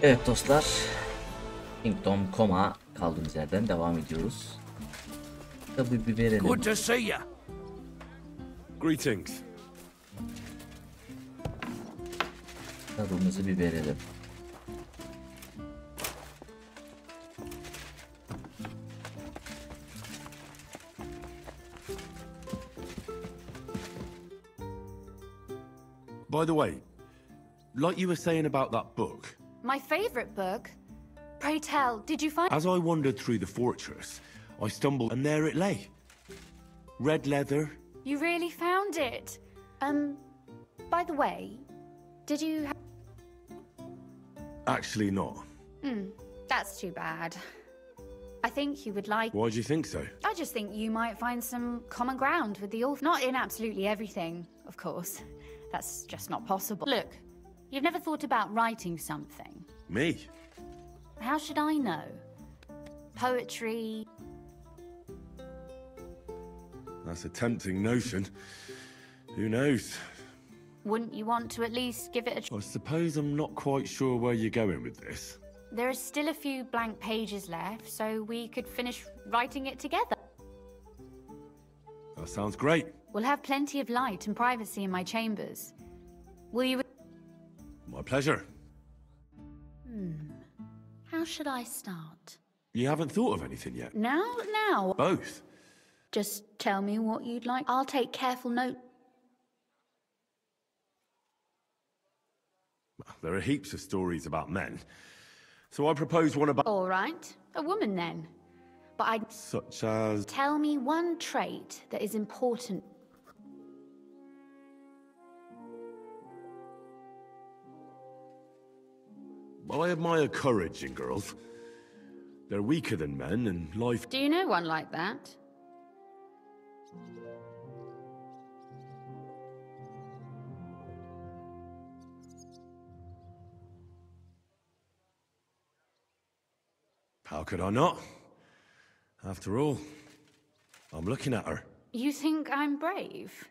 Evet dostlar, Kingdom.com'a kaldığımız yerden devam ediyoruz. Tabii bir verelim. Good to see you. Greetings. Tadımızı bir verelim. By the way, like you were saying about that book, My favourite book? Pray tell, did you find... as I wandered through the fortress, I stumbled and there it lay. Red leather. You really found it? By the way, did you... Actually not. That's too bad. I think you would like... Why do you think so? I just think you might find some common ground with the author. Not in absolutely everything, of course. That's just not possible. Look, you've never thought about writing something. Me? How should I know? Poetry... That's a tempting notion. Who knows? Wouldn't you want to at least give it a I suppose I'm not quite sure where you're going with this. There are still a few blank pages left, so we could finish writing it together. That sounds great. We'll have plenty of light and privacy in my chambers. Will you... My pleasure. How should I start? You haven't thought of anything yet? Now? Both. Just tell me what you'd like. I'll take careful note. There are heaps of stories about men. So I propose one about... All right, a woman then. But I'd... Such as... Tell me one trait that is important. I admire courage in girls. They're weaker than men, and life... Do you know one like that? How could I not? After all, I'm looking at her. You think I'm brave?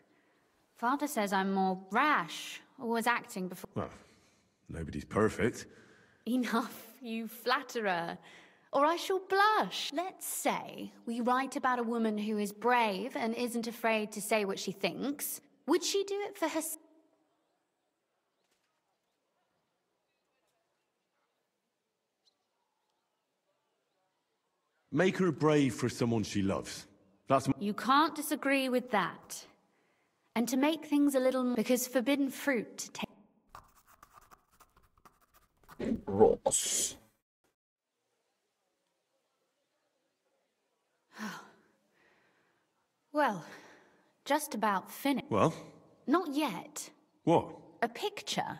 Father says I'm more rash, or was acting before... Well, nobody's perfect. Enough, you flatterer, or I shall blush. Let's say we write about a woman who is brave and isn't afraid to say what she thinks. Would she do it for herself? Make her brave for someone she loves. That's... You can't disagree with that. And to make things a little... Because forbidden fruit... Ross. Well, just about finished. Well? Not yet. What? A picture.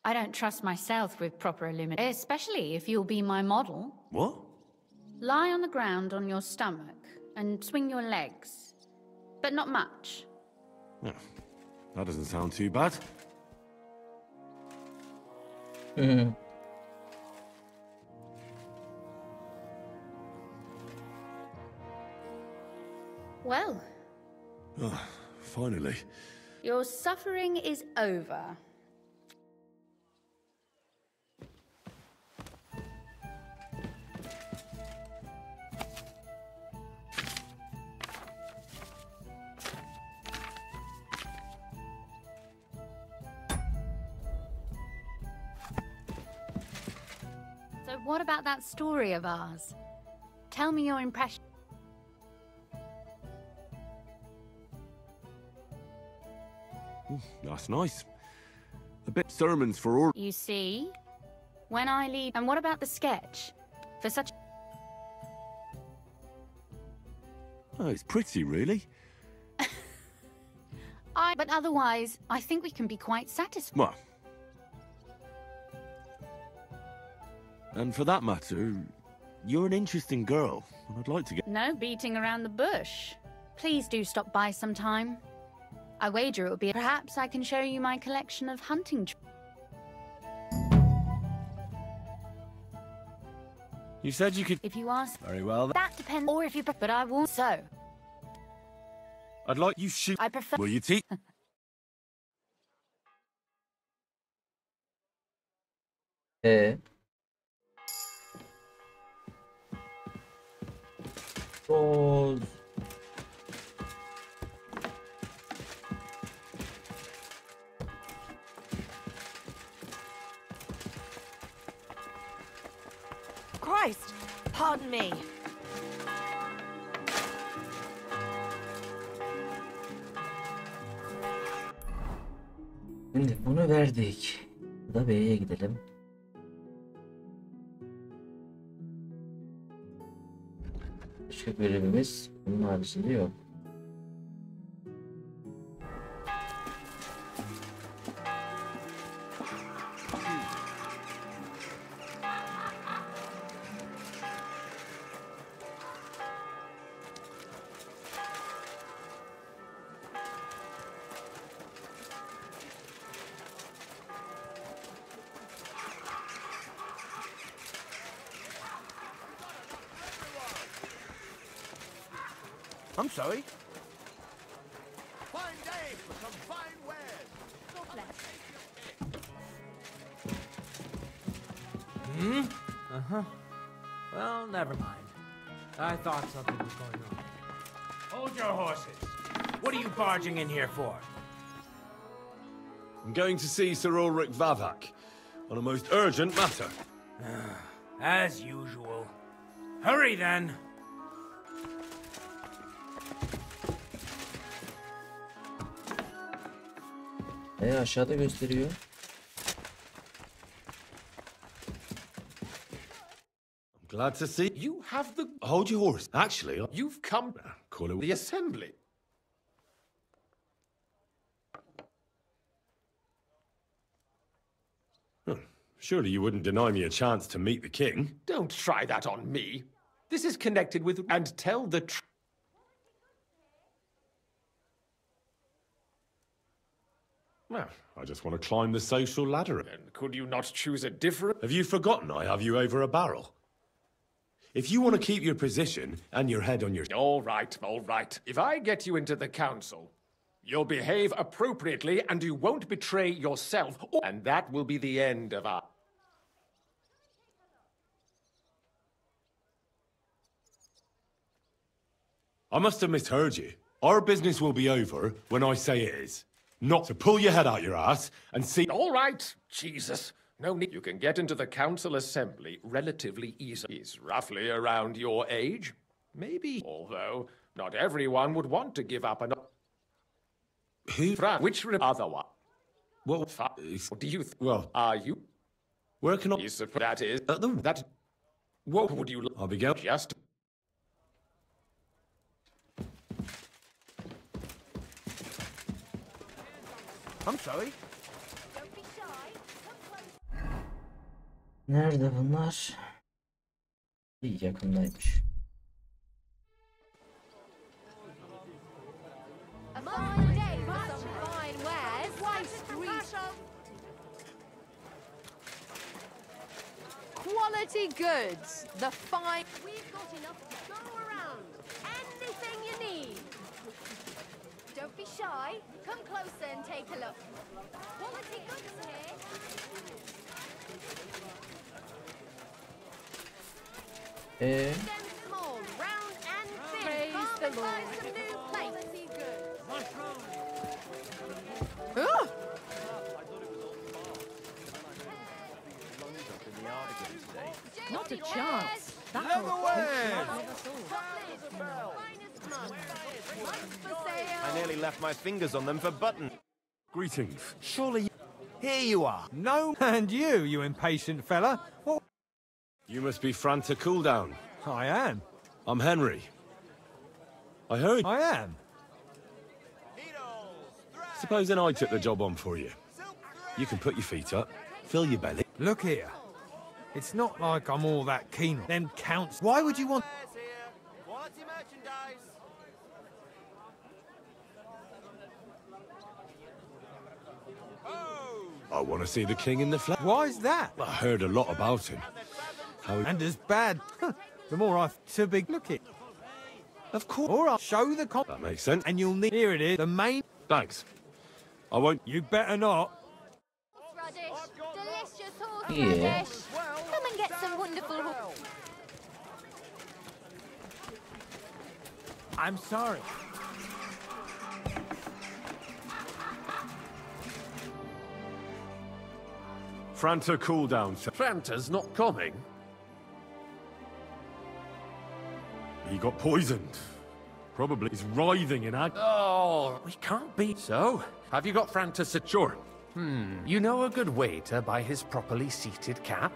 I don't trust myself with proper illumination, especially if you'll be my model. What? Lie on the ground on your stomach and swing your legs. But not much. Yeah, that doesn't sound too bad. Well, Oh, finally. your suffering is over. So what about that story of ours? Tell me your impression. That's nice. A bit sermons for all. You see, when I leave... And what about the sketch? For such... Oh, it's pretty, really. But otherwise, I think we can be quite satisfied. Well. And for that matter, you're an interesting girl, and I'd like to get... No beating around the bush. Please do stop by sometime. I wager it will be... Perhaps I can show you my collection of hunting... You said you could... If you ask... Very well, then. That depends... Or if you... But I won't... So... I'd like you shoot... I prefer... Will you teach... Boz. Christ! Pardon me. Şimdi bunu verdik. Bu da B'ye gidelim. Başka görevimiz bunun haricinde yok. I'm sorry. Fine day for some fine wares. Well, never mind. I thought something was going on. Hold your horses. What are you barging in here for? I'm going to see Sir Ulrich Vavak on a most urgent matter. As usual. Hurry then. Aşağıda gösteriyor. I'm glad to see you have the... Hold your horse. Actually, you've come... Call it the assembly. Surely you wouldn't deny me a chance to meet the king? Don't try that on me. This is connected with... And tell the truth. Well, I just want to climb the social ladder. Then could you not choose a different... Have you forgotten I have you over a barrel? If you want to keep your position and your head on your... All right, all right. If I get you into the council, you'll behave appropriately and you won't betray yourself. And that will be the end of our... I must have misheard you. Our business will be over when I say it is. Not to pull your head out your ass and see... All right, Jesus. No need. You can get into the council assembly relatively easily. He's roughly around your age. Maybe. Although, not everyone would want to give up an... Who? Which other one? Well, What do you think? well, Are you? where can I... That is... That... What would you... I'll be going. Just... I'm sorry. Nerede bunlar? İyi, yakındaymış. A fine day for some fine wares. Why street? Quality goods. The fine... We've got enough to go around. Anything you need. Don't be shy. Come closer and take a look. Quality goods here. Them small, round and thin. Praise the Lord. Some new quality goods. Ugh. Not a chance. That I nearly left my fingers on them for button. Greetings. Surely... Here you are. No, and you impatient fella. What? You must be Fran to cool down. I am. I'm Henry. I heard... I am. Supposing I took the job on for you. You can put your feet up, fill your belly. Look here. It's not like I'm all that keen on them counts. Why would you want... I want to see the king in the flesh. Why's that? I heard a lot about him. How... And as bad. The more I... To big look it. Of course. Or I'll show the con... That makes sense. And you'll need... Here it is. The main... Thanks. I won't... You better not. Radish. Delicious horse Yeah. radish. Come and get some wonderful... I'm sorry. Franta, cool down. Franta's not coming. He got poisoned. Probably he's writhing in agony. Oh, we can't be. So, have you got Franta secure? You know a good way to buy his properly seated cap?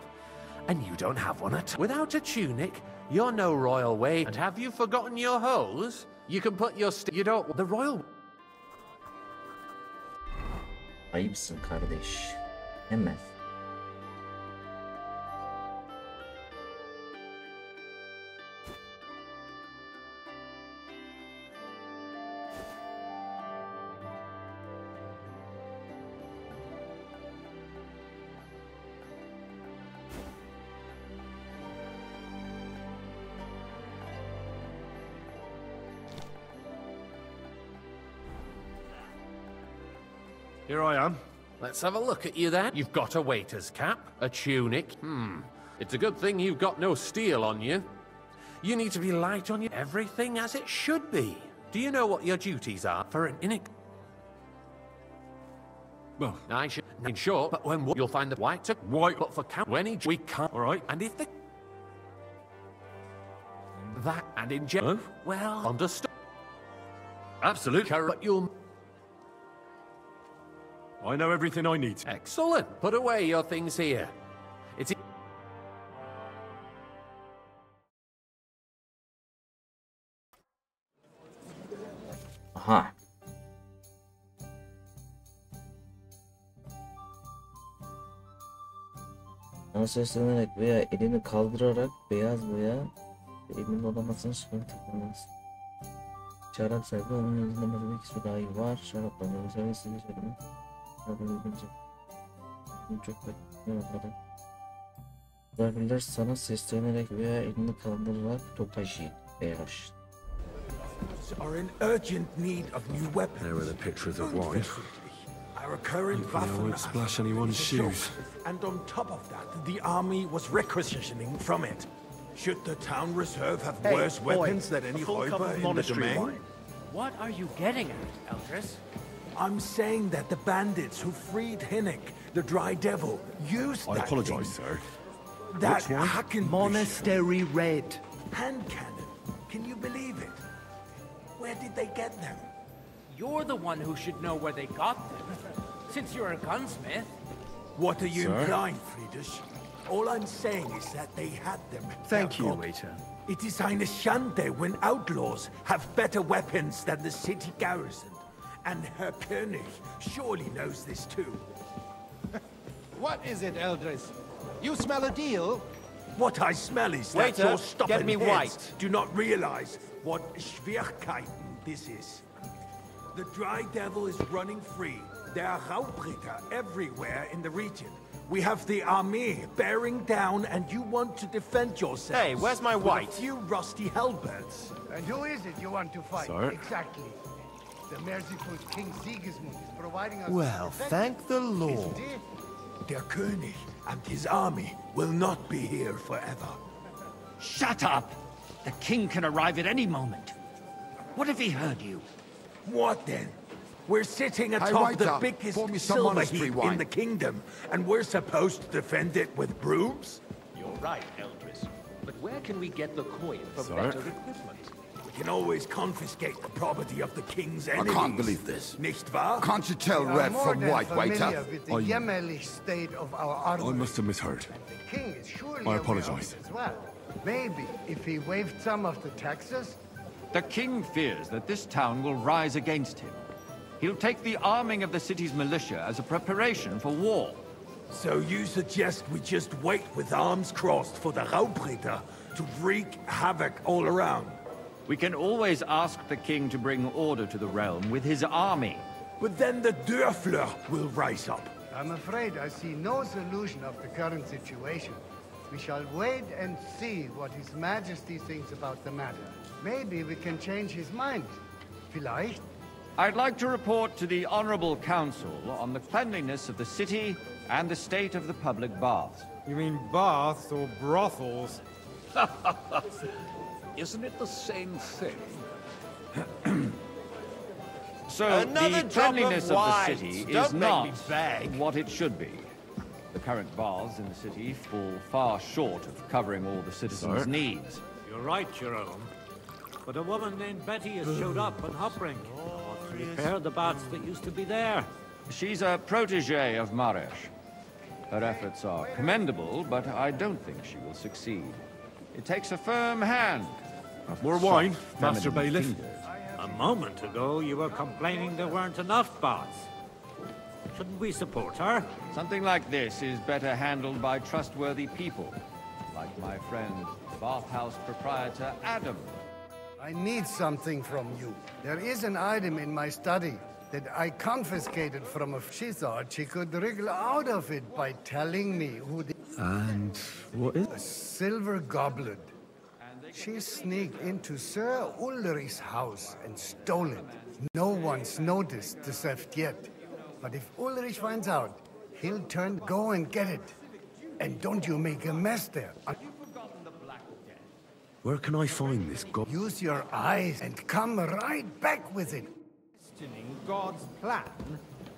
And you don't have one at all. Without a tunic, you're no royal way. And have you forgotten your hose? You can put your you don't... The royal... Ayıpsın kardeş. Hemen. Here I am. Let's have a look at you then. You've got a waiter's cap, a tunic. It's a good thing you've got no steel on you. You need to be light on you. Everything as it should be. Do you know what your duties are for an Well, I should, in short, but when you'll find the white, but for count, when we can't, all right. and if the... That, and in general, well, understood. Absolutely. But you'll... I know everything I need. Excellent. Put away your things here. It's... Aha. Sana seslenerek veya elini kaldırarak beyaz boya emin olamasını çıkartılmaz. Şarap sahibi onun elinde matematik ismi dahi var. Şaraplarını seviyesiyle söylemek. Çok bakmıyorum. Misafirler sana seslenerek veya elini kaldırarak toplaşın. Bir Aşk. Are in urgent need of new weapons. There are the pictures of wine. Our current Hopefully I won't splash anyone's shoes. And on top of that, the army was requisitioning from it. Should the town reserve have worse weapons than any Räuber in the domain? What are you getting at, Eldris? I'm saying that the bandits who freed Hinnik, the Dry Devil, used I that apologize, thing. sir. That Which one? Hacken Monastery Red. hand cannon. Can you believe it? Where did they get them? You're the one who should know where they got them, since you're a gunsmith. What are you Sir? implying, Friedrich? All I'm saying is that they had them. Thank you, Herrgott. waiter. It is eine Schande when outlaws have better weapons than the city garrison. And Herr König surely knows this too. What is it, Eldris? You smell a deal? What I smell is that Waiter, your stubborn get me heads white. do not realize what Schwierigkeiten this is. The Dry Devil is running free. There are Raubritter everywhere in the region. We have the army bearing down, and you want to defend yourselves. Hey, where's my with white? a few rusty halberds. And who is it you want to fight? Sir? Exactly. The merciful King Sigismund is providing us... Well, thank the Lord. Der König and his army will not be here forever. Shut up! The king can arrive at any moment. What if he heard you? What then? We're sitting Hey, atop the waiter, biggest pour me some silver monastery heap wine. in the kingdom, and we're supposed to defend it with brooms? You're right, Eldris. But where can we get the coin for Sir? better equipment? We can always confiscate the property of the king's enemies. can't believe this. Nicht wahr? Can't you tell red from white, waiter? With the Jämmerlich state of our army. I must have misheard. The king is surely I aware apologize. of it as well. Maybe if he waived some of the taxes. The king fears that this town will rise against him. He'll take the arming of the city's militia as a preparation for war. So you suggest we just wait with arms crossed for the Raubritter to wreak havoc all around? We can always ask the king to bring order to the realm with his army. But then the Dörfler will rise up. I'm afraid I see no solution of the current situation. We shall wait and see what His Majesty thinks about the matter. Maybe we can change his mind. Vielleicht? I'd like to report to the Honorable Council on the cleanliness of the city and the state of the public baths. You mean baths or brothels? Isn't it the same thing? So Another the drop cleanliness of of the wine. city Don't is make not me beg. what it should be. The current baths in the city fall far short of covering all the citizens' needs. You're right, Jerome. But a woman named Betty has showed up on Hopbrink. Wants to repair the baths that used to be there. She's a protege of Maresh. Her efforts are commendable, but I don't think she will succeed. It takes a firm hand. More wine, Master feminine Bailiff? fingers. A moment ago, you were complaining there weren't enough baths. Shouldn't we support her? Something like this is better handled by trustworthy people, like my friend, bathhouse proprietor Adam. I need something from you. There is an item in my study that I confiscated from her. She thought she could wriggle out of it by telling me who the... And what is A silver goblet. She sneaked into Sir Ulrich's house and stole it. No one's noticed the theft yet. But if Ulrich finds out, he'll go and get it. And don't you make a mess there. Where can I find this Use your eyes and come right back with it. Questioning God's plan?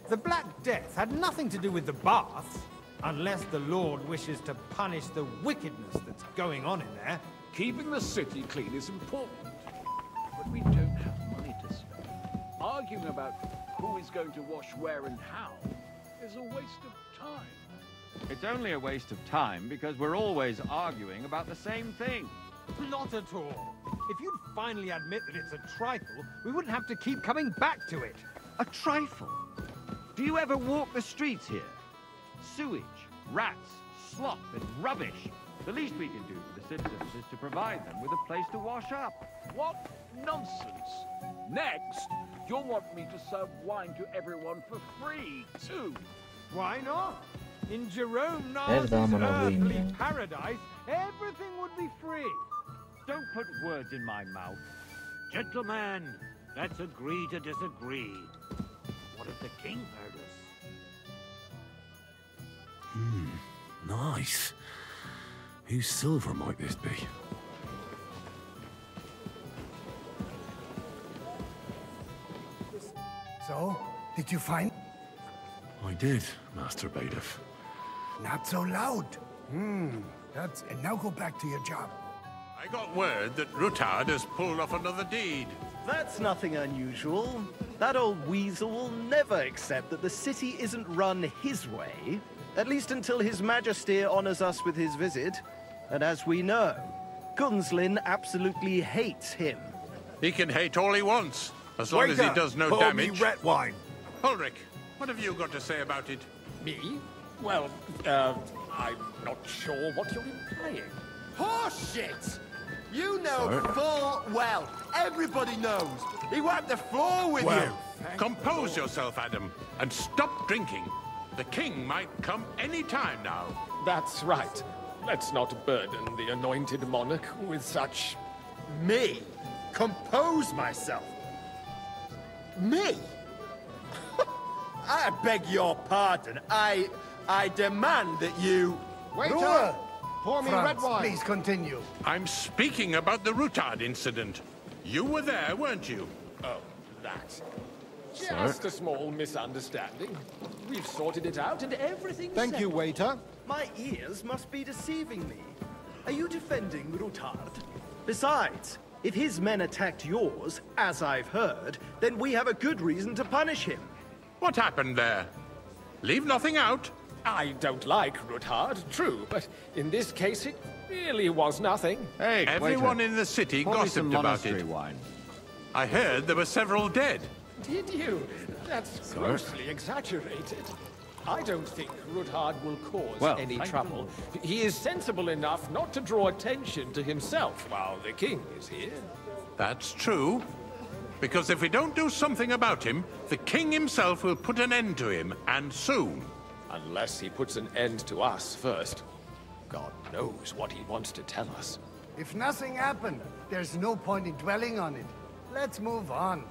The Black Death had nothing to do with the baths, unless the Lord wishes to punish the wickedness that's going on in there. Keeping the city clean is important, but we don't have money to spend. Arguing about who is going to wash where and how is a waste of time. It's only a waste of time because we're always arguing about the same thing. Not at all. If you'd finally admit that it's a trifle, we wouldn't have to keep coming back to it. A trifle? Do you ever walk the streets here? Sewage, rats, slop, and rubbish. The least we can do for the citizens is to provide them with a place to wash up. What nonsense! Next, you'll want me to serve wine to everyone for free, too. Why not? In Jerome Her zaman Nas's alayım earthly ya. paradise, everything would be free. Don't put words in my mouth. Gentlemen, let's agree to disagree. What if the king heard us? Nice. Whose silver might this be? So, did you find... I did, Master Bailiff. Not so loud. And now go back to your job. I got word that Rutard has pulled off another deed. That's nothing unusual. That old weasel will never accept that the city isn't run his way, at least until His Majesty honors us with his visit. And as we know, Gunslin absolutely hates him. He can hate all he wants, as long as he does no damage. red wine. Ulrich, what have you got to say about it? Me? Well, I'm not sure what you're implying. Horseshit! You know full well. Everybody knows. He wiped the floor with you. Compose yourself, Adam, and stop drinking. The king might come any time now. That's right. Let's not burden the anointed monarch with such... Me? Compose myself? Me? I beg your pardon. I demand that you... Waiter! Pour me Franz, red wine. please continue. I'm speaking about the Rutard incident. You were there, weren't you? Oh, that. Just a small misunderstanding. We've sorted it out and everything's Thank you, settled. waiter. My ears must be deceiving me. Are you defending Rutard? Besides, if his men attacked yours, as I've heard, then we have a good reason to punish him. What happened there? Leave nothing out. I don't like Rutard, true, but in this case it really was nothing. Hey, Everyone waiter. in the city Pour me gossiped some about monastery it. wine. I heard there were several dead. Did you? That's grossly exaggerated. I don't think Rutard will cause any trouble. He is sensible enough not to draw attention to himself while the king is here. That's true. Because if we don't do something about him, the king himself will put an end to him, and soon. Unless he puts an end to us first. God knows what he wants to tell us. If nothing happened, there's no point in dwelling on it. Let's move on.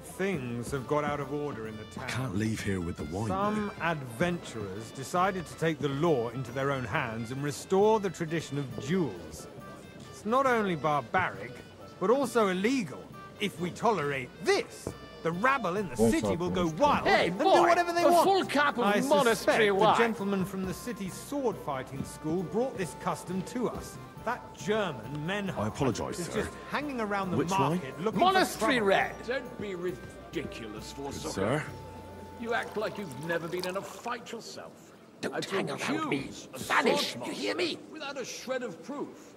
Things have got out of order in the town. Can't leave here with the wine. Some adventurers decided to take the law into their own hands and restore the tradition of duels. It's not only barbaric, but also illegal. If we tolerate this, the rabble in the city will go wild and do whatever they want. Full cup of I monastery suspect wine. the gentleman from the city's sword fighting school brought this custom to us. That German men I apologise, is sir. just hanging around the Which market way? looking Monastery for red. Don't be ridiculous, Forsyth. Sir? You act like you've never been in a fight yourself. Don't to hang around me. accuse a Vanish, sword you hear me? master Without a shred of proof.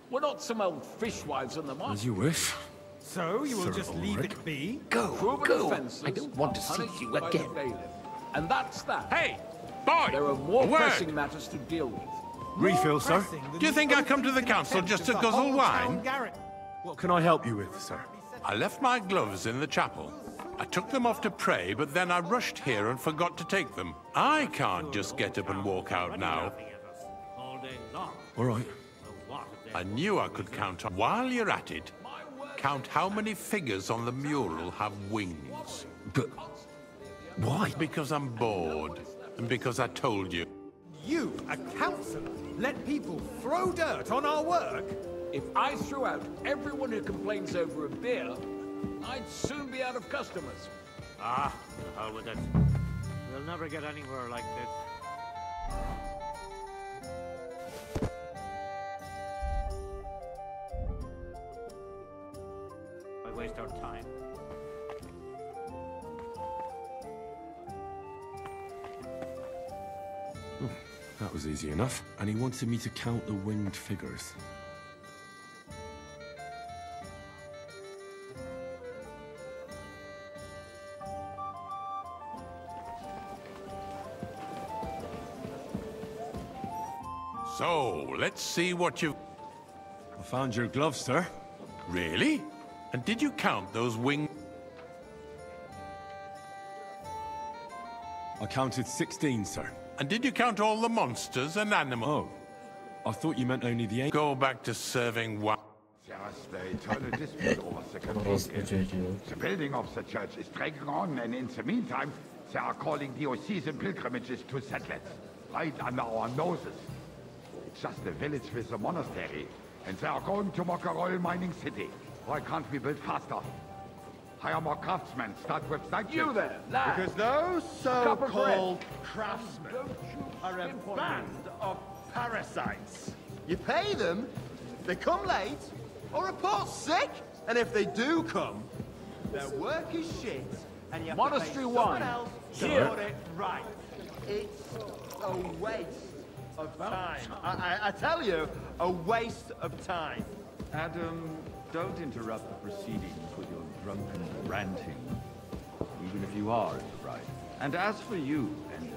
We're not some old fishwives in the market. As you wish. So you will Sir just leave Ulrich. it be? Proven go. offences I don't want to are see punished you by the again. bailiff. And that's that. Hey, boy! There are more a word. pressing matters to deal with. Refill, sir. Do you think I come to the council just to guzzle wine? What can I help you with, sir? I left my gloves in the chapel. I took them off to pray, but then I rushed here and forgot to take them. I can't just get up and walk out now. All right. I knew I could count on. While you're at it, count how many figures on the mural have wings. But why? Because I'm bored, and because I told you. You, a councillor, let people throw dirt on our work? If I threw out everyone who complains over a beer, I'd soon be out of customers. Ah, the hell with it. We'll never get anywhere like this. Why waste our time? That was easy enough. And he wanted me to count the winged figures. So, let's see what you... I found your gloves, sir. Really? And did you count those wings? I counted 16, sir. And did you count all the monsters and animals? Oh, I thought you meant only the 8. Go back to serving wine. Just a total dispute over the cathedral. The building of the church is dragging on, and in the meantime, they are calling diocesan pilgrimages to settle it, right under our noses. It's just a village with a monastery, and they are going to make a royal mining city. Why can't we build faster? Hire more craftsmen, start with night You shifts. there, lad. Because those Cup of so-called bread. craftsmen are a skimp on band of parasites. You pay them, they come late, or report sick, and if they do come, their work is shit, and you have Monastery to pay wine. someone else to Cheer. put it right. It's a waste of time. I tell you, a waste of time. Adam, don't interrupt the proceedings with your drunken ranting, even if you are in the right. And as for you, Enderlin,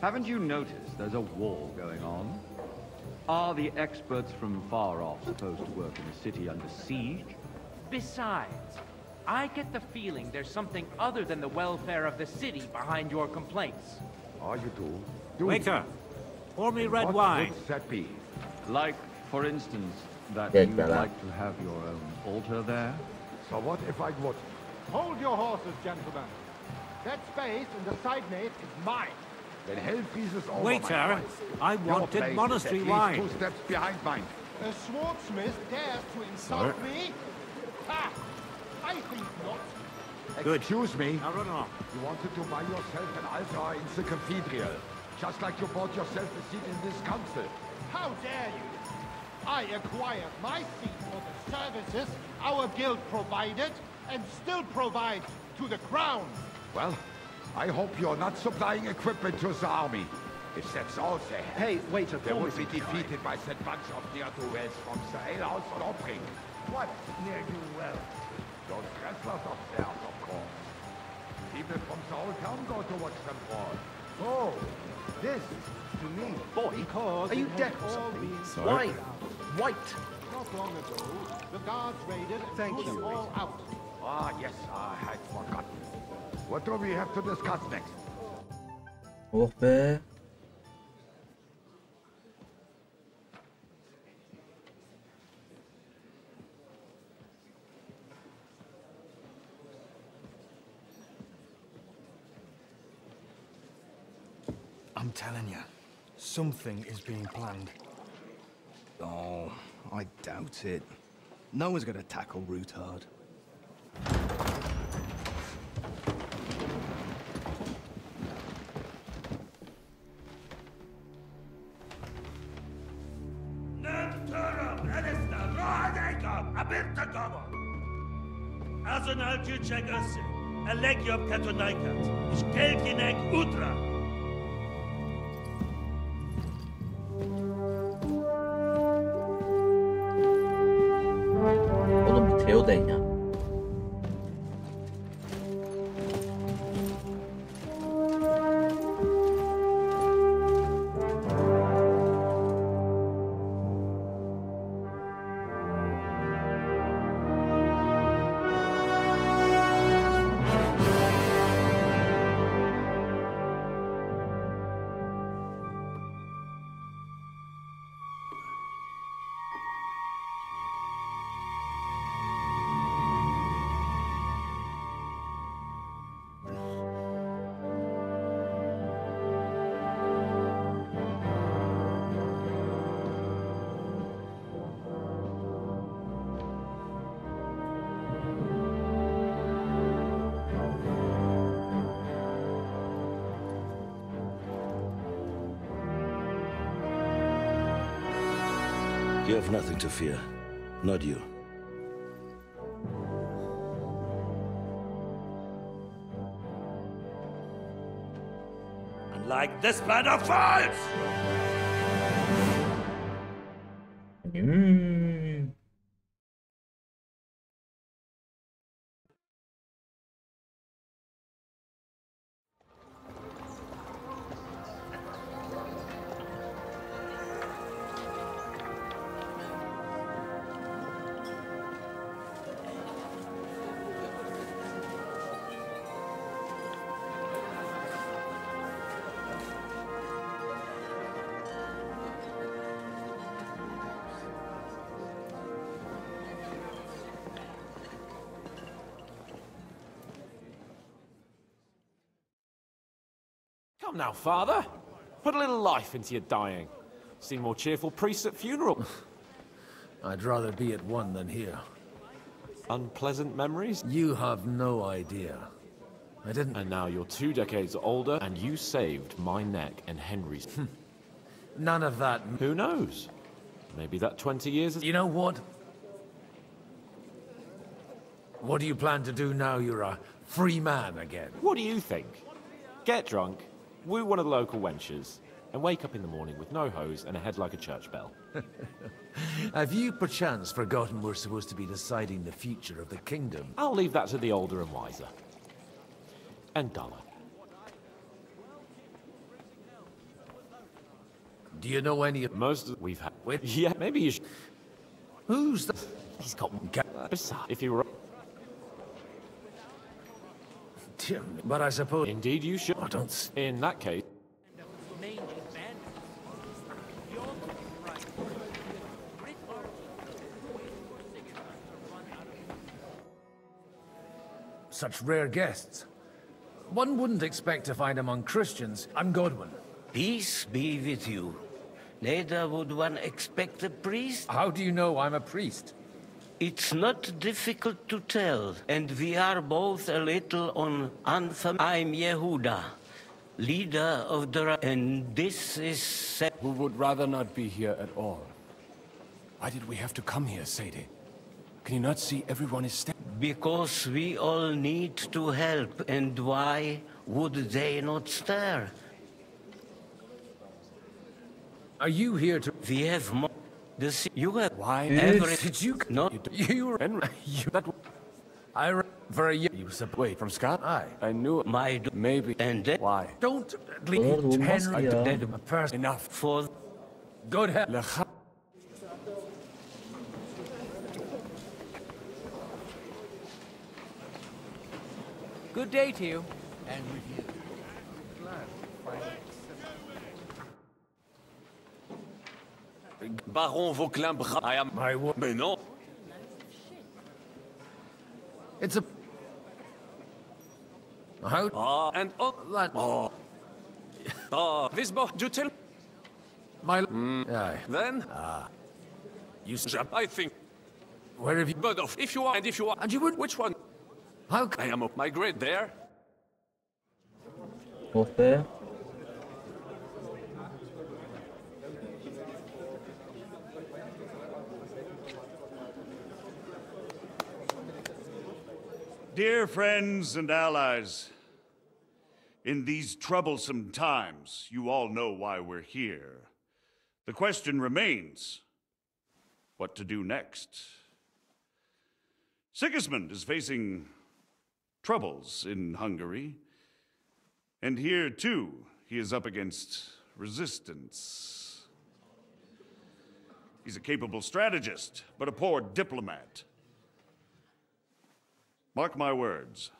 haven't you noticed there's a war going on? Are the experts from far off supposed to work in a city under siege? Besides, I get the feeling there's something other than the welfare of the city behind your complaints. Oh, you do? Waiter, pour me red What wine. would that be? Like, for instance, that Yeah, you'd fella. like to have your own altar there? So what if I would? Hold your horses, gentlemen. That space in the side nave is mine. Then hell freezes over Waiter, my place. I Your wanted place is monastery at least wine. 2 steps behind mine. A swordsmith dares to insult me? Ha! I think not. Good. Excuse me. Now run along. You wanted to buy yourself an altar in the cathedral. Just like you bought yourself a seat in this council. How dare you? I acquired my seat for the services our guild provided and still provides to the crown. Well, I hope you're not supplying equipment to the army. If that's all they have, Hey, waiter, they pour will me be some defeated by that bunch of ne'er-do-wells from the alehouse on Opring. What ne'er-do-well? Those wrestlers upstairs, of course. People from the whole town go to watch them brawl. Oh, this to me. Boy, Because are you it has deaf or all something? been Why? White. Not long ago, the guards raided and Thank threw you, them all out. Ah, yes, I had forgotten. What do we have to discuss next? Oh be. I'm telling you, something is being planned. Oh, I doubt it. No one's gonna tackle Routard. Azonal Türkçe görsün. Elegiop katonaykat. İşkelkinek udra. Oğlum bir Theoden ya. You have nothing to fear. Not you. Unlike this plan of false! Come now, Father. Put a little life into your dying. Seen more cheerful priests at funeral. I'd rather be at one than here. Unpleasant memories? You have no idea. I didn't... And now you're 2 decades older, and you saved my neck and Henry's. None of that... Who knows? Maybe that 20 years is... You know what? What do you plan to do now you're a free man again? What do you think? Get drunk, woo one of the local wenches, and wake up in the morning with no hose and a head like a church bell. Have you perchance forgotten we're supposed to be deciding the future of the kingdom? I'll leave that to the older and wiser. And duller. Do you know any of... Most of we've had... Yeah, maybe you should... Who's the... He's got... If he were... But I suppose... Indeed you should. Oh, don't... In that case... Such rare guests. One wouldn't expect to find among Christians. I'm Godwin. Peace be with you. Neither would one expect a priest. How do you know I'm a priest? It's not difficult to tell, and we are both a little unfamiliar. I'm Yehuda, leader of the... and this is... We would rather not be here at all. Why did we have to come here, Sadie? Can you not see everyone is Because we all need to help, and why would they not stir? Are you here to... We have more... You have... Why? Did you... No. You... that... I... For a year... You wait, from Scott? I knew it. My... Maybe. And then... Why? Don't... leave Henry... A person... Enough. For... Good hell... Good day to you. And with you. Baron Vauclin... I am... My word. Mais non. It's a... How? And... Oh... Oh. This boy, do tell... My... Aye. Then... You... I think... Where have you... But if you are, and you would... Which one? How... I am up my grid there. Oh be. Dear friends and allies, in these troublesome times, you all know why we're here. The question remains, what to do next? Sigismund is facing troubles in Hungary, and here too, he is up against resistance. He's a capable strategist, but a poor diplomat. Mark my words.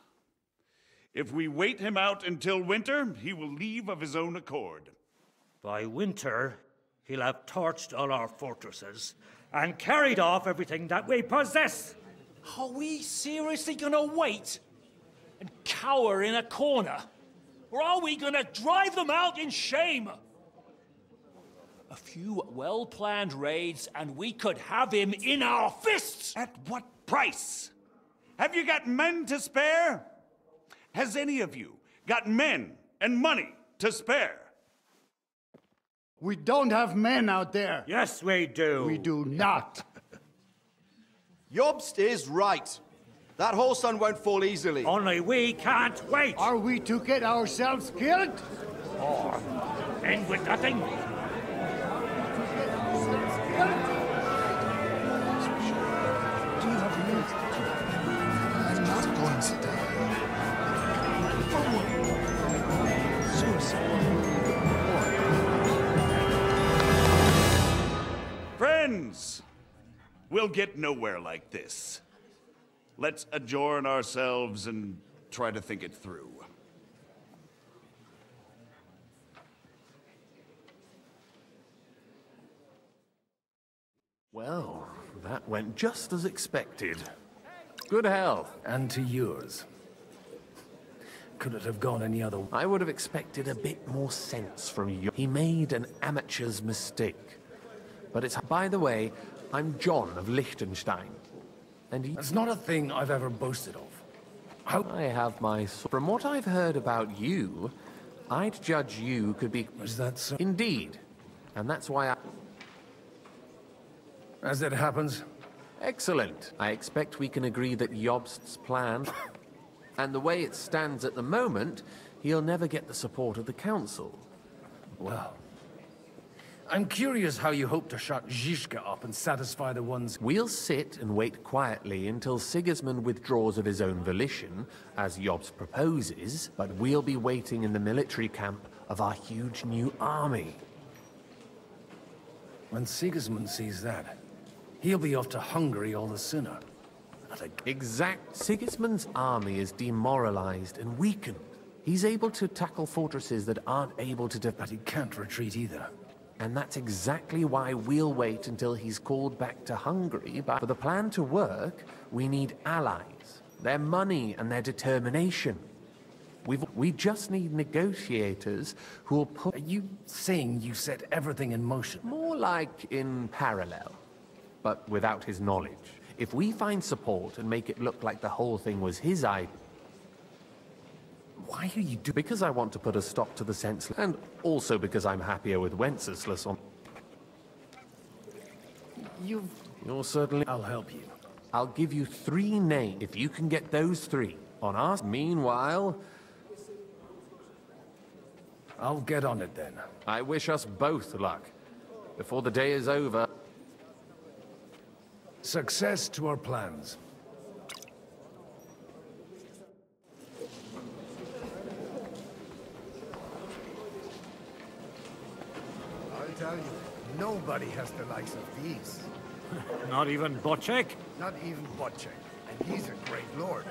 If we wait him out until winter, he will leave of his own accord. By winter, he'll have torched all our fortresses and carried off everything that we possess. Are we seriously gonna wait and cower in a corner? Or are we gonna drive them out in shame? A few well-planned raids and we could have him in our fists! At what price? Have you got men to spare? Has any of you got men and money to spare? We don't have men out there. Yes, we do. We do not. Jobst is right. That whole son won't fall easily. Only we can't wait. Are we to get ourselves killed? Or end with nothing? Friends, we'll get nowhere like this. Let's adjourn ourselves and try to think it through. Well, that went just as expected. Good health. And to yours. Could it have gone any other way? I would have expected a bit more sense from you. He made an amateur's mistake. But it's... By the way, I'm John of Liechtenstein. And he... That's not a thing I've ever boasted of. I have my... From what I've heard about you, I'd judge you could be... Is that so? Indeed. And that's why I... As it happens. Excellent. I expect we can agree that Jobst's plan... and the way it stands at the moment, he'll never get the support of the council. Well... I'm curious how you hope to shut Zizka up and satisfy the ones... We'll sit and wait quietly until Sigismund withdraws of his own volition, as Jobst proposes, but we'll be waiting in the military camp of our huge new army. When Sigismund sees that, he'll be off to Hungary all the sooner. Exact. Sigismund's army is demoralized and weakened. He's able to tackle fortresses that aren't able to... But he can't retreat either. And that's exactly why we'll wait until he's called back to Hungary. But for the plan to work, we need allies, their money and their determination. We just need negotiators who'll put... Are you saying you set everything in motion? More like in parallel, but without his knowledge. If we find support and make it look like the whole thing was his idea... Why are you doing... Because I want to put a stop to the senseless... And also because I'm happier with Wenceslas on... You're certainly... I'll help you. I'll give you 3 names. If you can get those 3 on us. Meanwhile... I'll get on it then. I wish us both luck. Before the day is over... Success to our plans. I'll tell you, nobody has the likes of these. Not even Bocek? Not even Bocek. And he's a great lord.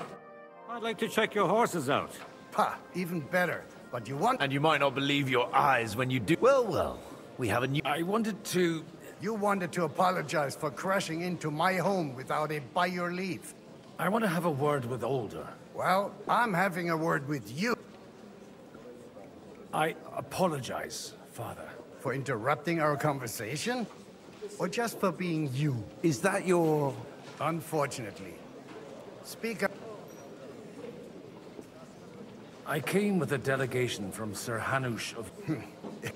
I'd like to check your horses out. Pah, even better. But you want... And you might not believe your eyes when you do... Well, we have a new... I wanted to... You wanted to apologize for crashing into my home without a by your leave. I want to have a word with Older. Well, I'm having a word with you. I apologize, Father. For interrupting our conversation? Or just for being you? Is that your Unfortunately. Speak up. I came with a delegation from Sir Hanush of...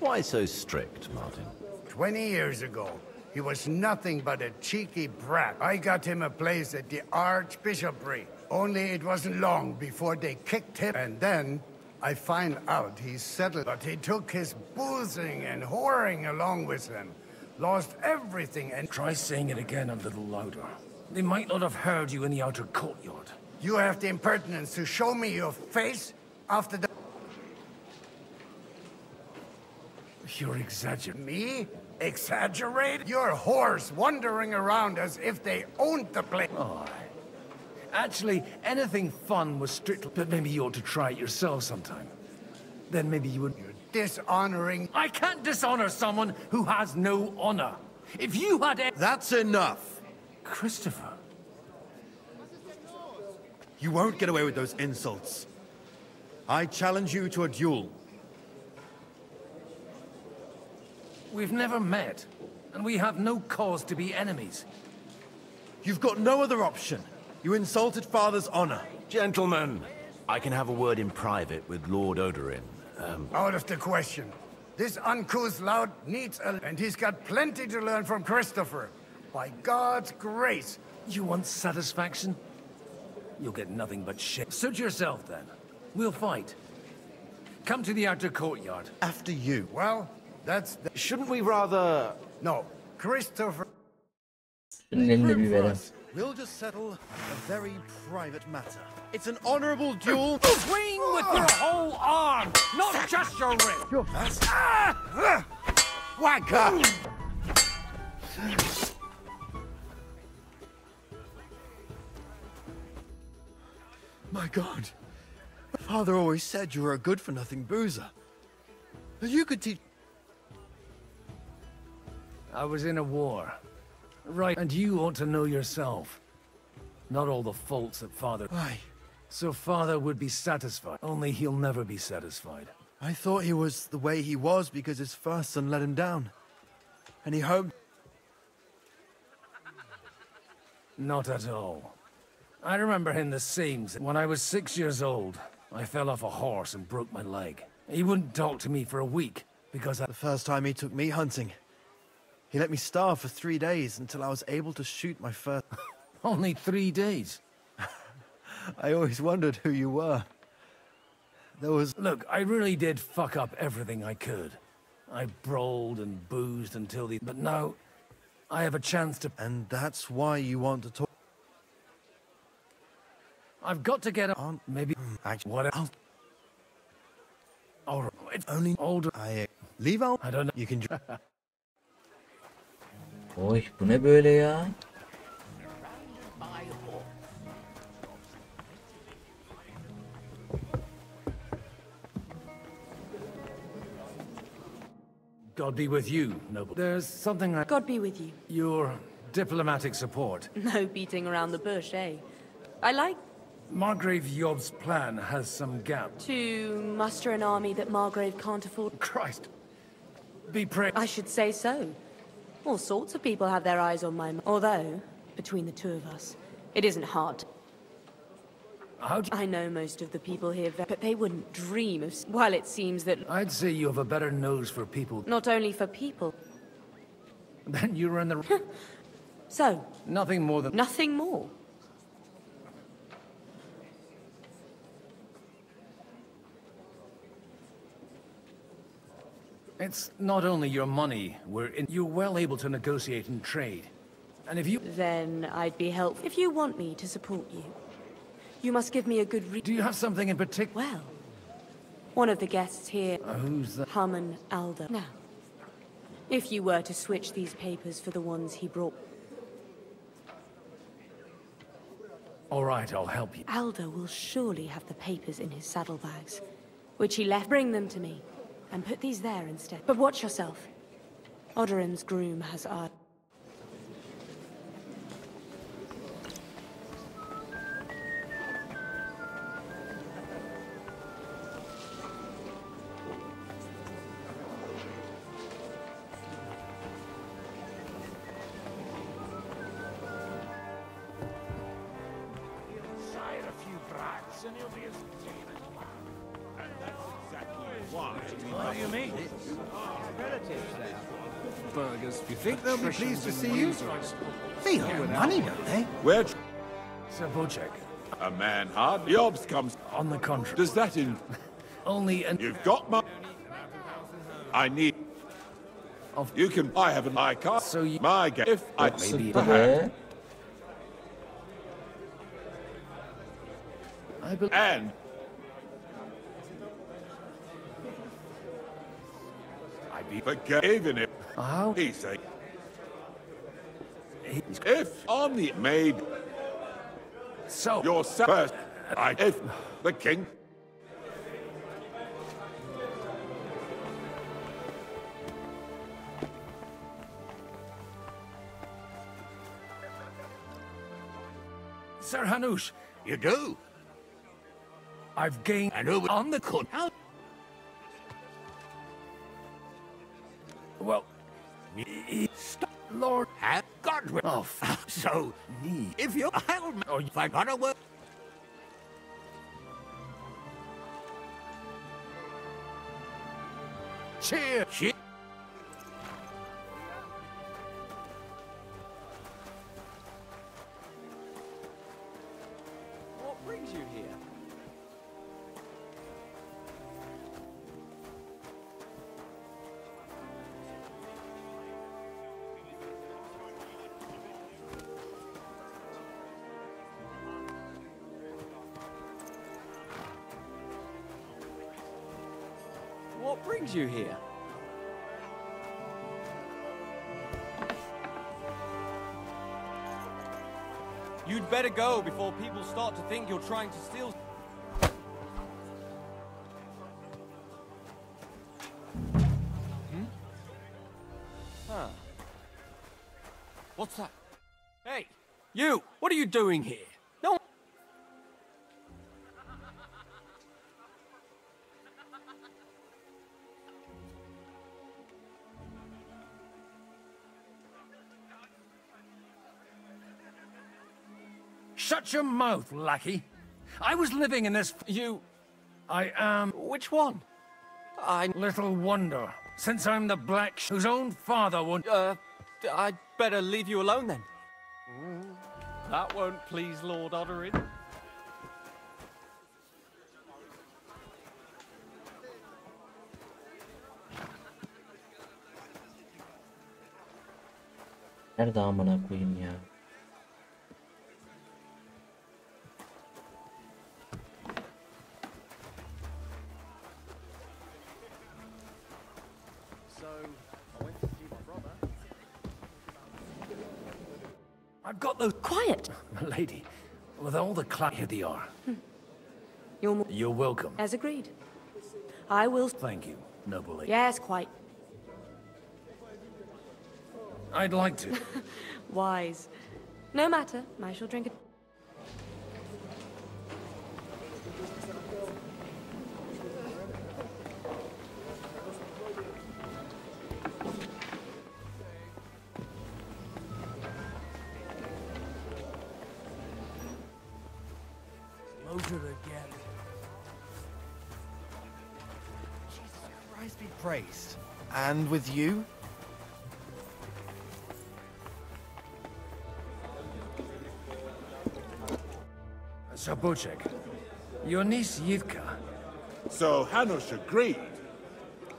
Why so strict, Martin? 20 years ago, he was nothing but a cheeky brat. I got him a place at the Archbishopric. Only it wasn't long before they kicked him. And then I find out he's settled. But he took his boozing and whoring along with him. Lost everything and... Try saying it again a little louder. They might not have heard you in the outer courtyard. You have the impertinence to show me your face after the... You're exaggerating. Me? Exaggerate? Your whores wandering around as if they owned the place. Oh, actually, anything fun was strictly... But maybe you ought to try it yourself sometime. Then maybe you would... You're dishonoring... I can't dishonor someone who has no honor. If you had... That's enough! Christopher. You won't get away with those insults. I challenge you to a duel. We've never met, and we have no cause to be enemies. You've got no other option. You insulted Father's honor. Gentlemen, I can have a word in private with Lord Odorin. Out of the question. This uncouth lout needs a... And he's got plenty to learn from Christopher. By God's grace. You want satisfaction? You'll get nothing but shit. Suit yourself, then. We'll fight. Come to the outer courtyard. After you. Well, that's... Shouldn't we rather... No. Christopher... We'll just settle a very private matter. It's an honorable duel. Swing with your whole arm, not just your wrist. Wanker! My God. Father always said you were a good-for-nothing boozer. You could teach... I was in a war. Right, and you ought to know yourself. Not all the faults that Father... Why? So Father would be satisfied. Only he'll never be satisfied. I thought he was the way he was because his first son let him down. And he hoped... Not at all. I remember him the same. When I was 6 years old, I fell off a horse and broke my leg. He wouldn't talk to me for a week, because The first time he took me hunting, he let me starve for 3 days until I was able to shoot my first... Only 3 days? I always wondered who you were. There was... Look, I really did fuck up everything I could. I brawled and boozed until the... But now, I have a chance to... And that's why you want to talk... I've got to get on. Maybe... What else? All right. It's only older. Leave out. I don't know. You can... Oy, bu ne böyle ya? God be with you, noble. There's something I... God be with you. Your diplomatic support. No beating around the bush, eh? I like... Margrave Yob's plan has some gap. To muster an army that Margrave can't afford. Christ. Be praised. I should say so. All sorts of people have their eyes on my... Although, between the two of us, it isn't hard. I know most of the people here, but they wouldn't dream of... While it seems that... I'd say you have a better nose for people. Not only for people. Then you were in the... So? Nothing more than... Nothing more? It's not only your money, you're well able to negotiate and trade. And if you... Then I'd be helpful. If you want me to support you, you must give me a good reason. Do you have something in particular? Well, one of the guests here... Who's that? Haman Alder. Now, if you were to switch these papers for the ones he brought... All right, I'll help you. Alder will surely have the papers in his saddlebags, which he left. Bring them to me. And put these there instead. But watch yourself. Odorin's groom has eyes. and he'll be as tame as a lamb. And that's exactly why. What do you mean? Relatives there. Burgers. You think they'll be pleased to see you? They owe money, don't they? Where? Sir Bochek. A man hard. The obs comes. On the contrary. Does that in? Only an. You've got my. I need. You can. I have an. I can't. So you. My game. If I. Maybe. I believe. And. I'd be forgiven if. How? He say. If on the maid. So. Your first. I. If the king. Sir Hanush. You do? I've gained. And who on the cut? Well. Stop, Lord. Have got rid of. So, if you help me, or if I got a word. Cheer. Cheer. What brings you here? What brings you here? You'd better go before people start to think you're trying to steal. Hmm? Huh. What's that? Hey, you! What are you doing here? No. Shut your mouth, lackey. I was living in this. I am. Which one? Little wonder, since I'm the black whose own father won't. I'd better leave you alone then. That won't please Lord Odderin. Nerede amına koyayım ya? I've got those. Quiet! Lady, with all the here they are. You're welcome. As agreed. I will. Thank you, noble lady. Yes, quite. I'd like to. Wise. No matter. I shall drink it. Again. Jesus Christ be praised. And with you? Sir Bochek, your niece Yivka. So Hanush agreed.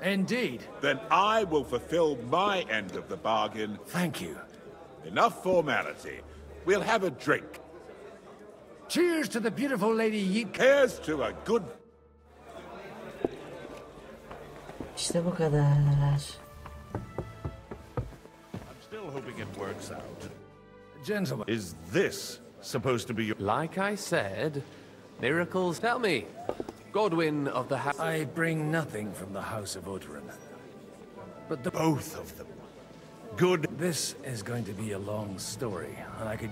Indeed. Then I will fulfill my end of the bargain. Thank you. Enough formality. We'll have a drink. Cheers to the beautiful lady Yivka. Here's to a good... İşte bu kadar. I'm still hoping it works out. Gentlemen. Is this supposed to be your... Like I said, miracles. Tell me, Godwin of the house... I bring nothing from the House of Odrin. But the... Both of them. Good. This is going to be a long story, and I could...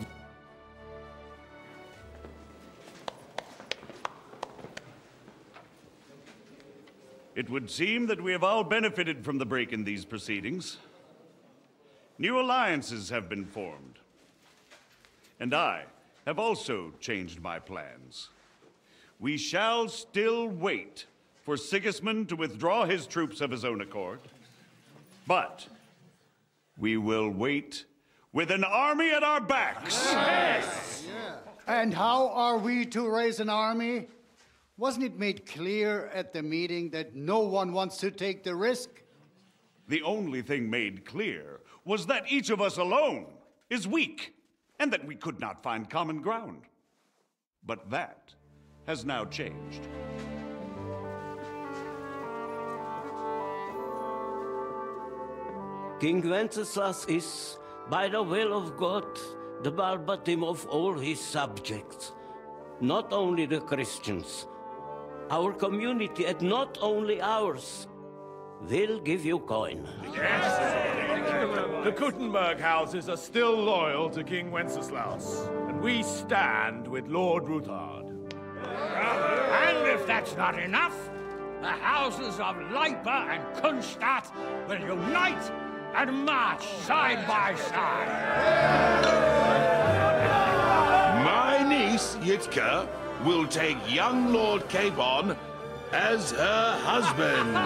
It would seem that we have all benefited from the break in these proceedings. New alliances have been formed. And I have also changed my plans. We shall still wait for Sigismund to withdraw his troops of his own accord. But we will wait with an army at our backs. Yes. And how are we to raise an army? Wasn't it made clear at the meeting that no one wants to take the risk? The only thing made clear was that each of us alone is weak, and that we could not find common ground. But that has now changed. King Wenceslas is, by the will of God, the balbatim of all his subjects. Not only the Christians, our community, and not only ours, will give you coin. The Kuttenberg houses are still loyal to King Wenceslas, and we stand with Lord Ruthard. And if that's not enough, the houses of Leipa and Kunstadt will unite and march side by side. My niece, Yitka, will take young Lord Capon as her husband.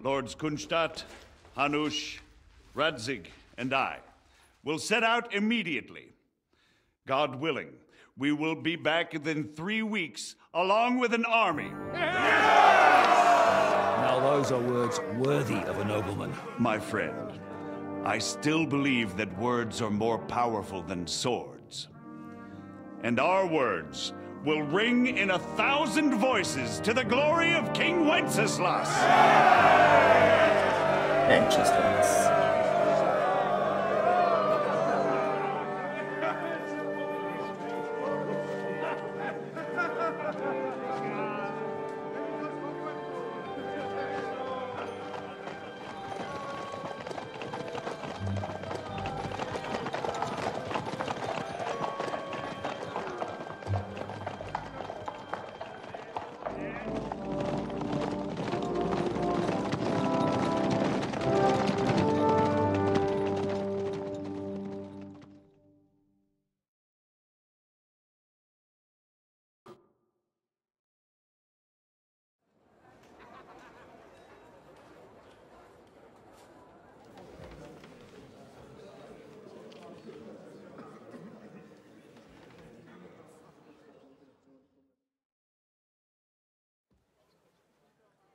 Lords Kunstadt, Hanush, Radzig, and I will set out immediately. God willing, we will be back within 3 weeks, along with an army. Now those are words worthy of a nobleman. My friend, I still believe that words are more powerful than swords. And our words will ring in 1,000 voices to the glory of King Wenceslas. Wenceslas.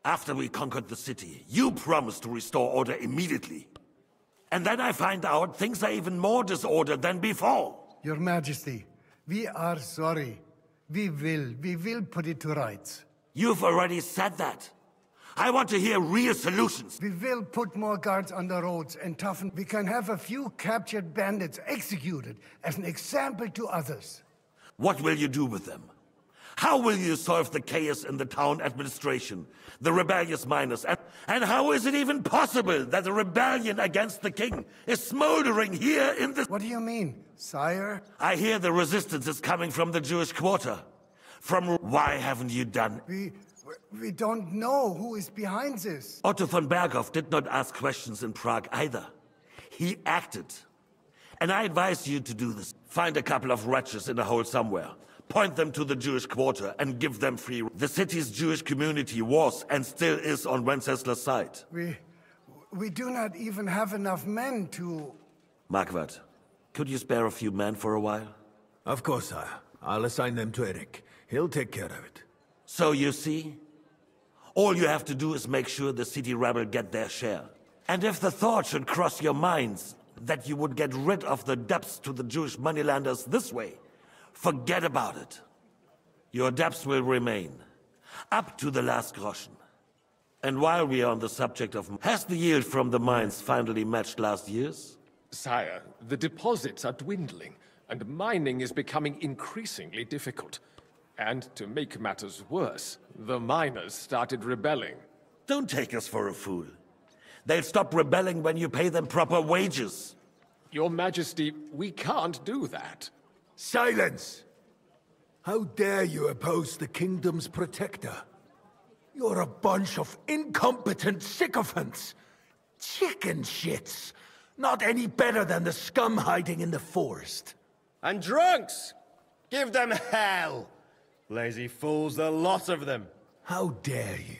After we conquered the city, you promised to restore order immediately. And then I find out things are even more disordered than before. Your Majesty, we are sorry. We will put it to rights. You've already said that. I want to hear real solutions. We will put more guards on the roads and toughen. We can have a few captured bandits executed as an example to others. What will you do with them? How will you solve the chaos in the town administration, the rebellious miners, and how is it even possible that a rebellion against the king is smoldering here in this... What do you mean, sire? I hear the resistance is coming from the Jewish quarter. Why haven't you done... We don't know who is behind this. Otto von Berghoff did not ask questions in Prague either. He acted. And I advise you to do this. Find a couple of wretches in a hole somewhere. Point them to the Jewish quarter and give them free. The city's Jewish community was and still is on Wenceslas' side. We do not even have enough men to... Marquardt, could you spare a few men for a while? Of course, sire. I'll assign them to Eric. He'll take care of it. So you see, all you have to do is make sure the city rebel get their share. And if the thought should cross your minds that you would get rid of the debts to the Jewish moneylenders this way, forget about it. Your debts will remain, up to the last groschen. And while we are on the subject of... Has the yield from the mines finally matched last year's? Sire, the deposits are dwindling, and mining is becoming increasingly difficult. And to make matters worse, the miners started rebelling. Don't take us for a fool. They'll stop rebelling when you pay them proper wages. Your Majesty, we can't do that. Silence! How dare you oppose the kingdom's protector? You're a bunch of incompetent sycophants. Chicken shits. Not any better than the scum hiding in the forest. And drunks! Give them hell! Lazy fools, the lot of them. How dare you?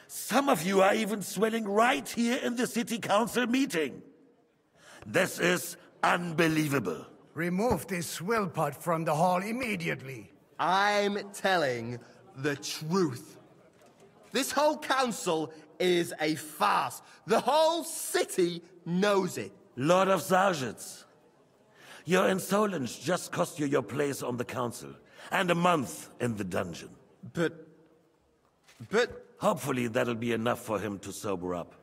Some of you are even swelling right here in the city council meeting. This is unbelievable. Remove this swillpot from the hall immediately. I'm telling the truth. This whole council is a farce. The whole city knows it. Lord of Sargents, your insolence just cost you your place on the council, and a month in the dungeon. But... Hopefully that'll be enough for him to sober up.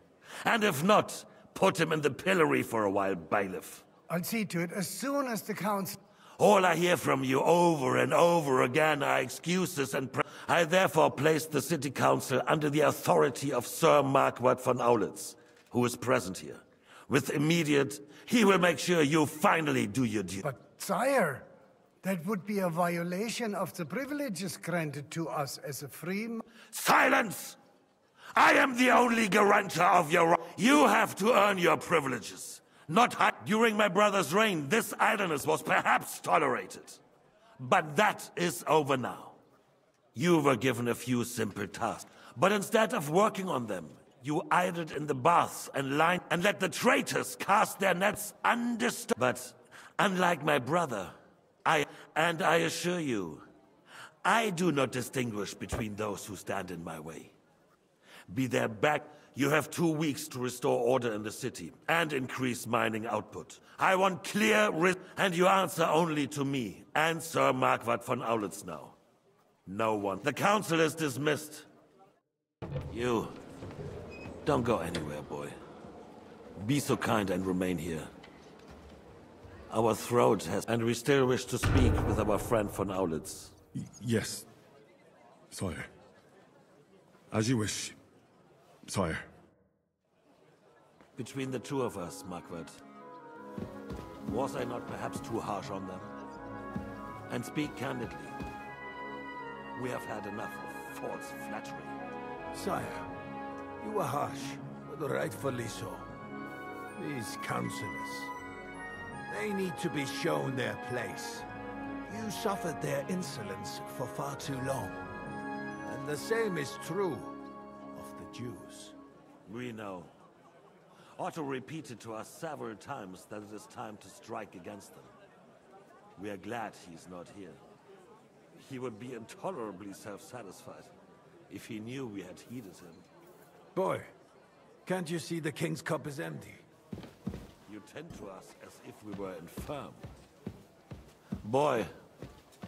And if not, put him in the pillory for a while, bailiff. I'll see to it as soon as the council... All I hear from you over and over again are excuses and... I therefore place the city council under the authority of Sir Marquardt von Aulitz, who is present here. With immediate... He will make sure you finally do your duty. But, sire, that would be a violation of the privileges granted to us as a free... Silence! I am the only guarantor of your... You have to earn your privileges. Not hide. During my brother's reign, this idleness was perhaps tolerated. But that is over now. You were given a few simple tasks. But instead of working on them, you idled in the baths and lined and let the traitors cast their nets undisturbed. But unlike my brother, I assure you, I do not distinguish between those who stand in my way. Be their back. You have 2 weeks to restore order in the city and increase mining output. I want clear and you answer only to me and Sir Marquardt von Aulitz now. No one. The council is dismissed. You, don't go anywhere, boy. Be so kind and remain here. Our throat has... And we still wish to speak with our friend von Aulitz. Yes, sire. As you wish, sire. Between the two of us, Marquardt, was I not perhaps too harsh on them? And speak candidly, we have had enough of false flattery. Sire, you were harsh, but rightfully so. These councillors, they need to be shown their place. You suffered their insolence for far too long. And the same is true of the Jews. We know. Otto repeated to us several times that it is time to strike against them. We are glad he's not here. He would be intolerably self-satisfied if he knew we had heeded him. Boy, can't you see the king's cup is empty? You tend to us as if we were infirm. Boy,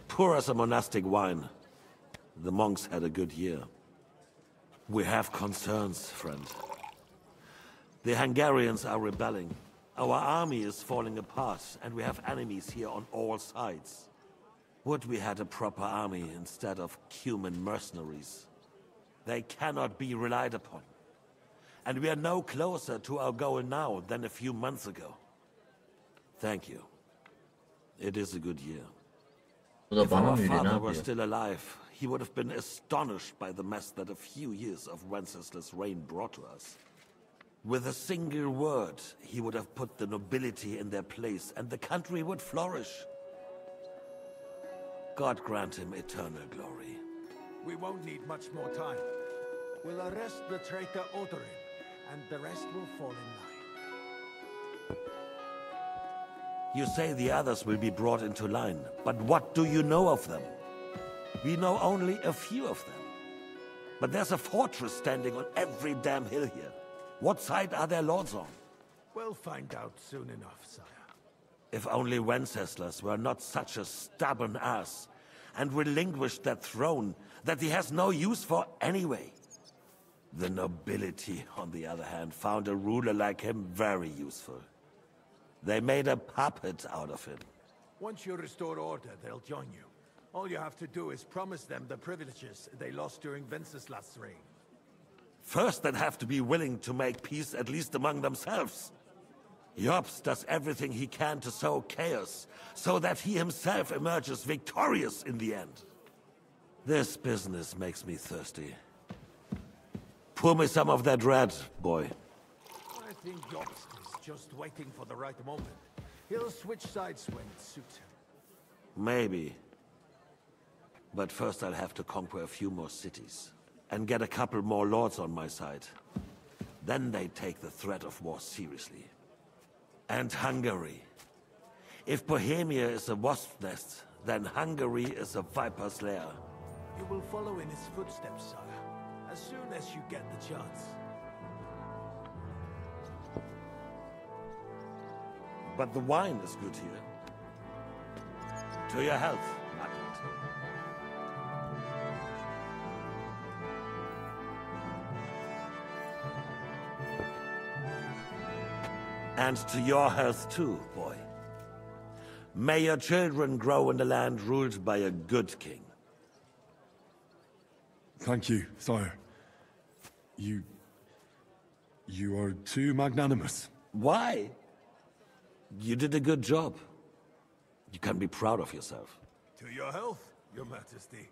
pour us a monastic wine. The monks had a good year. We have concerns, friend. The Hungarians are rebelling. Our army is falling apart, and we have enemies here on all sides. Would we had a proper army instead of human mercenaries? They cannot be relied upon. And we are no closer to our goal now than a few months ago. Thank you. It is a good year. If our father were still alive, he would have been astonished by the mess that a few years of Wenceslas' reign brought to us. With a single word, he would have put the nobility in their place, and the country would flourish. God grant him eternal glory. We won't need much more time. We'll arrest the traitor Odorin, and the rest will fall in line. You say the others will be brought into line, but what do you know of them? We know only a few of them. But there's a fortress standing on every damn hill here. What side are their lords on? We'll find out soon enough, sire. If only Wenceslas were not such a stubborn ass, and relinquished that throne that he has no use for anyway. The nobility, on the other hand, found a ruler like him very useful. They made a puppet out of him. Once you restore order, they'll join you. All you have to do is promise them the privileges they lost during Wenceslas' reign. First, they'd have to be willing to make peace at least among themselves. Jobst does everything he can to sow chaos, so that he himself emerges victorious in the end. This business makes me thirsty. Pour me some of that red, boy. I think Jobst is just waiting for the right moment. He'll switch sides when it suits him. Maybe. But first I'll have to conquer a few more cities. And get a couple more lords on my side. Then they take the threat of war seriously. And Hungary. If Bohemia is a wasp nest, then Hungary is a viper's lair. You will follow in his footsteps, sire, as soon as you get the chance. But the wine is good here. To your health, Ahmed. And to your health too, boy. May your children grow in a land ruled by a good king. Thank you, sire. You are too magnanimous. Why? You did a good job. You can be proud of yourself. To your health, Your Majesty.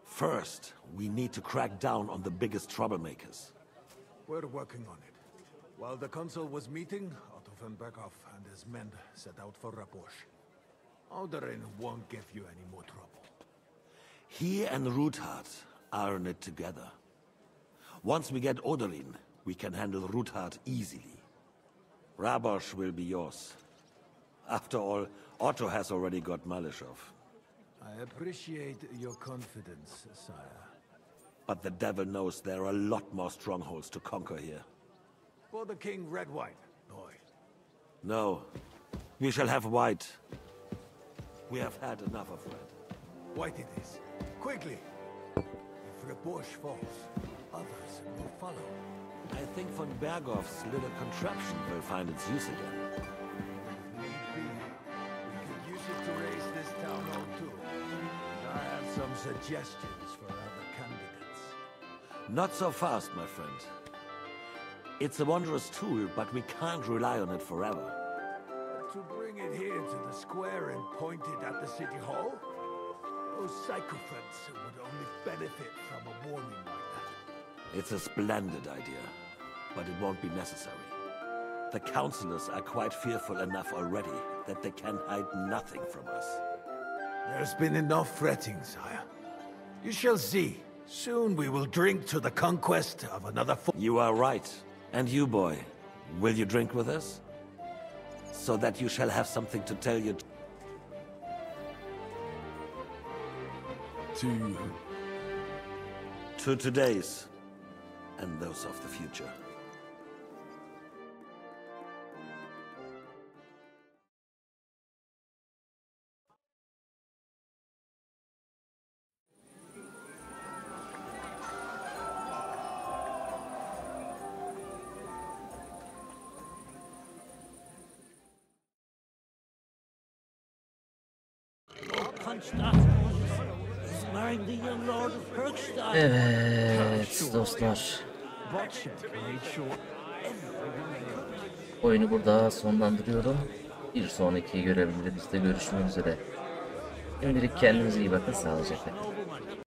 First, we need to crack down on the biggest troublemakers. We're working on it. While the consul was meeting, Otto von Berghoff and his men set out for Raposh. Alderin won't give you any more trouble. He and Ruthard are in it together. Once we get Oderin, we can handle Ruthard easily. Rabosh will be yours. After all, Otto has already got Malishov. I appreciate your confidence, sire. But the devil knows there are a lot more strongholds to conquer here. For the king, red wine, boy. No. We shall have white. We have had enough of red. White it is. Quickly! If Raposh falls, others will follow. I think von Berghoff's little contraption will find its use again. If need be, we could use it to raise this town hall too. I have some suggestions for other candidates. Not so fast, my friend. It's a wondrous tool, but we can't rely on it forever. To bring it here to the square and point it at the city hall? Those sycophants would only benefit from a warning like that. It's a splendid idea, but it won't be necessary. The councillors are quite fearful enough already that they can hide nothing from us. There's been enough fretting, sire. You shall see. Soon we will drink to the conquest of another You are right. And you, boy, will you drink with us? So that you shall have something to tell you. To today's, and those of the future. Evet dostlar. Oyunu burada sonlandırıyorum. Bir sonraki görevlerimizde görüşmek üzere. Şimdilik kendinize iyi bakın, sağlıcakla.